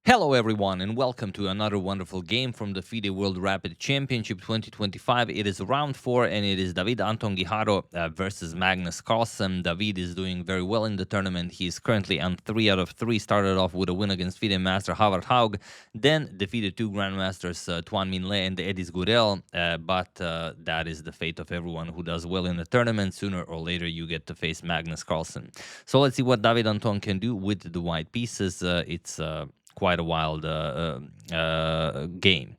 Hello everyone and welcome to another wonderful game from the FIDE World Rapid Championship 2025. It is round 4 and it is David Anton Guijarro versus Magnus Carlsen. David is doing very well in the tournament. He is currently on 3 out of 3, started off with a win against FIDE Master Havard Haug, then defeated two Grandmasters Tuan Min Le and Edis Gurel, but that is the fate of everyone who does well in the tournament. Sooner or later you get to face Magnus Carlsen. So let's see what David Anton can do with the white pieces. It's quite a wild game.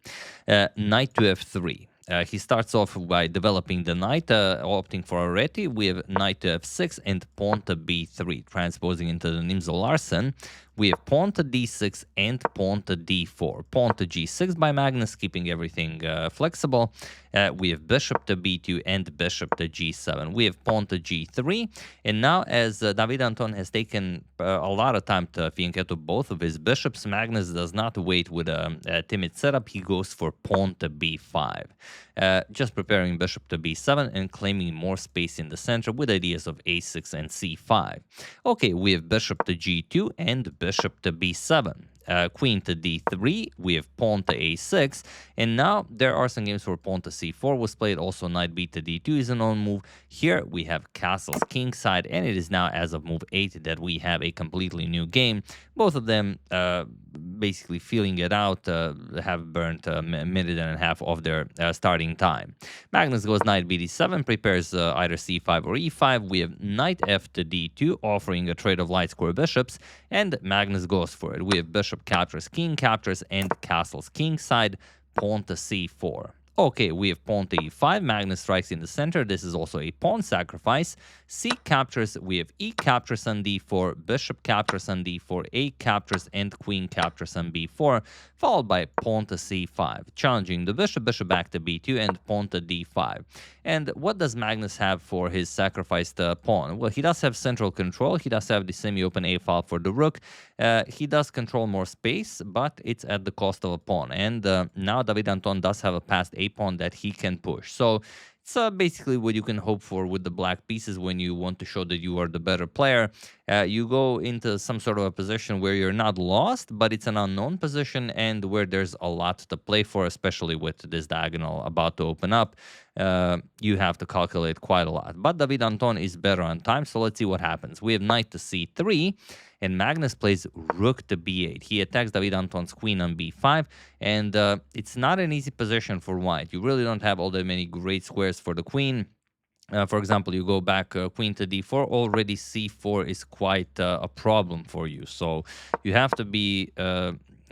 Knight to f3. He starts off by developing the knight, opting for a Reti. We have knight to f6 and pawn to b3, transposing into the Nimzo Larsen. We have pawn to d6 and pawn to d4. Pawn to g6 by Magnus, keeping everything flexible. We have bishop to b2 and bishop to g7. We have pawn to g3. And now, as David Anton has taken a lot of time to fianchetto both of his bishops, Magnus does not wait with a timid setup. He goes for pawn to b5. Just preparing bishop to b7 and claiming more space in the center with ideas of a6 and c5. Okay, we have bishop to g2 and bishop to b7. Queen to d3, we have pawn to a6, and now there are some games where pawn to c4 was played. Also knight b to d2 is a known move. Here we have castles kingside, and it is now as of move 8 that we have a completely new game. Both of them basically feeling it out, have burnt a minute and a half of their starting time. Magnus goes knight bd7, prepares either c5 or e5. We have knight f to d2, offering a trade of light square bishops, and Magnus goes for it. We have bishop captures, king captures, and castles kingside, pawn to c4. Okay, we have pawn to e5, Magnus strikes in the center. This is also a pawn sacrifice. C captures, we have e captures on d4, bishop captures on d4, a captures, and queen captures on b4, followed by pawn to c5, challenging the bishop, bishop back to b2, and pawn to d5. And what does Magnus have for his sacrificed pawn? Well, he does have central control. He does have the semi-open a file for the rook. He does control more space, but it's at the cost of a pawn. And now David Anton does have a passed a pawn that he can push. So it's basically what you can hope for with the black pieces when you want to show that you are the better player. You go into some sort of a position where you're not lost, but it's an unknown position and where there's a lot to play for, especially with this diagonal about to open up. You have to calculate quite a lot. But David Anton is better on time, so let's see what happens. We have knight to c3, and Magnus plays rook to b8. He attacks David Anton's queen on b5, and it's not an easy position for white. You really don't have all that many great squares for the queen. For example, you go back queen to d4, already c4 is quite a problem for you. So you have to be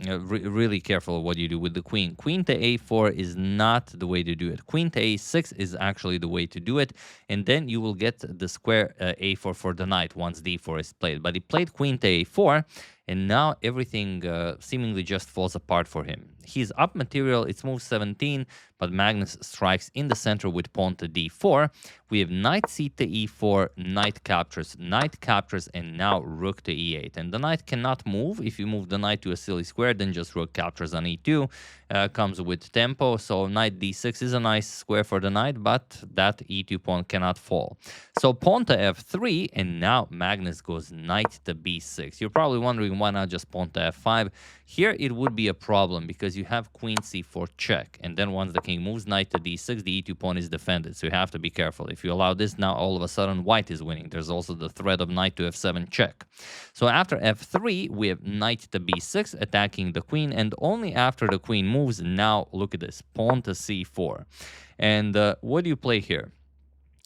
really careful what you do with the queen. Queen to a4 is not the way to do it. Queen to a6 is actually the way to do it, and then you will get the square a4 for the knight once d4 is played. But he played queen to a4, and now everything seemingly just falls apart for him. He's up material, it's move 17, but Magnus strikes in the center with pawn to d4. We have knight c to e4, knight captures, and now rook to e8. And the knight cannot move. If you move the knight to a silly square, then just rook captures on e2. Comes with tempo, so knight d6 is a nice square for the knight, but that e2 pawn cannot fall. So pawn to f3, and now Magnus goes knight to b6. You're probably wondering why not just pawn to f5. Here it would be a problem because you have queen c4 check, and then once the king moves knight to d6, the e2 pawn is defended, so you have to be careful. If you allow this, now all of a sudden white is winning. There's also the threat of knight to f7 check. So after f3, we have knight to b6 attacking the queen, and only after the queen moves, now look at this, pawn to c4. And what do you play here?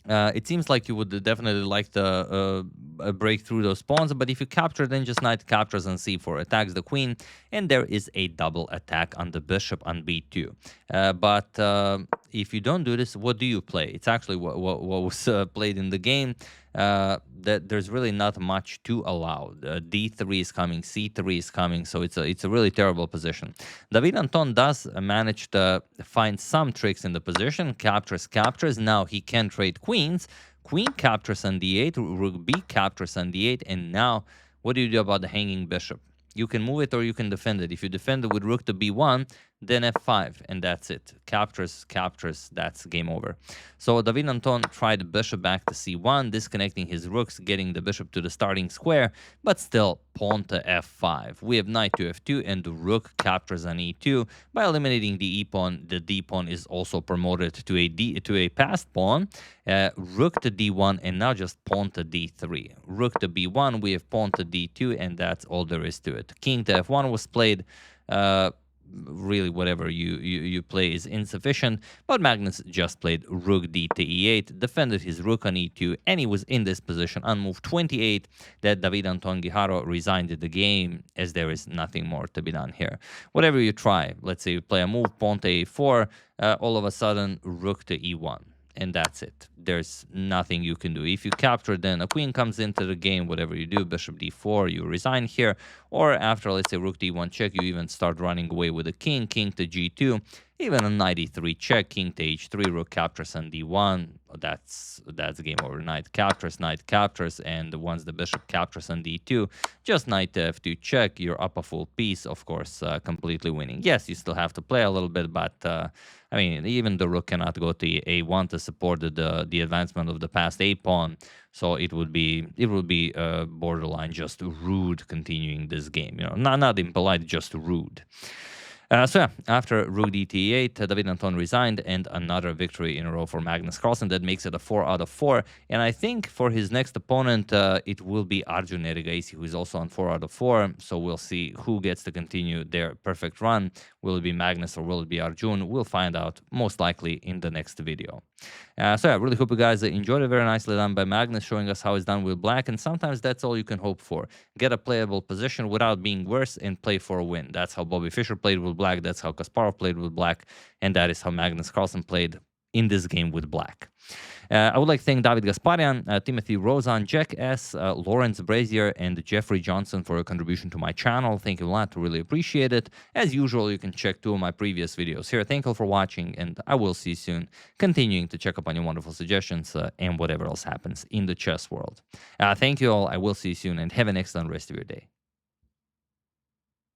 It seems like you would definitely like to break through those pawns, but if you capture, then just knight captures on c4, attacks the queen, and there is a double attack on the bishop on b2. But if you don't do this, what do you play? It's actually what was played in the game. That there's really not much to allow. D3 is coming, C3 is coming, so it's a really terrible position. David Anton does manage to find some tricks in the position. Captures. Now he can trade queens. Queen captures on d8, rook b captures on d8, and now what do you do about the hanging bishop? You can move it or you can defend it. If you defend it with rook to b1, then f5, and that's it. Captures, that's game over. So David Anton tried bishop back to c1, disconnecting his rooks, getting the bishop to the starting square, but still pawn to f5. We have knight to f2, and the rook captures on e2. By eliminating the e-pawn, the d-pawn is also promoted to a passed pawn. Rook to d1, and now just pawn to d3. Rook to b1, we have pawn to d2, and that's all there is to it. King to f1 was played. Really, whatever you play is insufficient, but Magnus just played rook d to e8, defended his rook on e2, and he was in this position on move 28 that David Anton Guijarro resigned the game, as there is nothing more to be done here. Whatever you try, let's say you play a move, pawn to a4, all of a sudden rook to e1. And that's it. There's nothing you can do. If you capture, then a queen comes into the game. Whatever you do, bishop d4, you resign here. Or after, let's say, rook d1 check, you even start running away with the king, king to g2. Even a knight e3 check, king to h3, rook captures on d1. That's game over. Knight captures, and once the bishop captures on d2, just knight to f2 check. You're up a full piece, of course, completely winning. Yes, you still have to play a little bit, but I mean, even the rook cannot go to a1 to support the advancement of the passed a pawn. So it would be borderline just rude continuing this game. You know, not impolite, just rude. So yeah, after rook d to e8, David Anton resigned, and another victory in a row for Magnus Carlsen. That makes it a 4 out of 4. And I think for his next opponent, it will be Arjun Erigaisi, who is also on 4 out of 4. So we'll see who gets to continue their perfect run. Will it be Magnus or will it be Arjun? We'll find out most likely in the next video. So yeah, really hope you guys enjoyed it. Very nicely done by Magnus, showing us how it's done with black. And sometimes that's all you can hope for. Get a playable position without being worse and play for a win. That's how Bobby Fischer played with black. That's how Kasparov played with black. And that is how Magnus Carlsen played in this game with black. I would like to thank David Gasparian, Timothy Rosan, Jack S., Lawrence Brazier, and Jeffrey Johnson for your contribution to my channel. Thank you a lot. Really appreciate it. As usual, you can check 2 of my previous videos here. Thank you all for watching, and I will see you soon, continuing to check up on your wonderful suggestions and whatever else happens in the chess world. Thank you all. I will see you soon, and have an excellent rest of your day.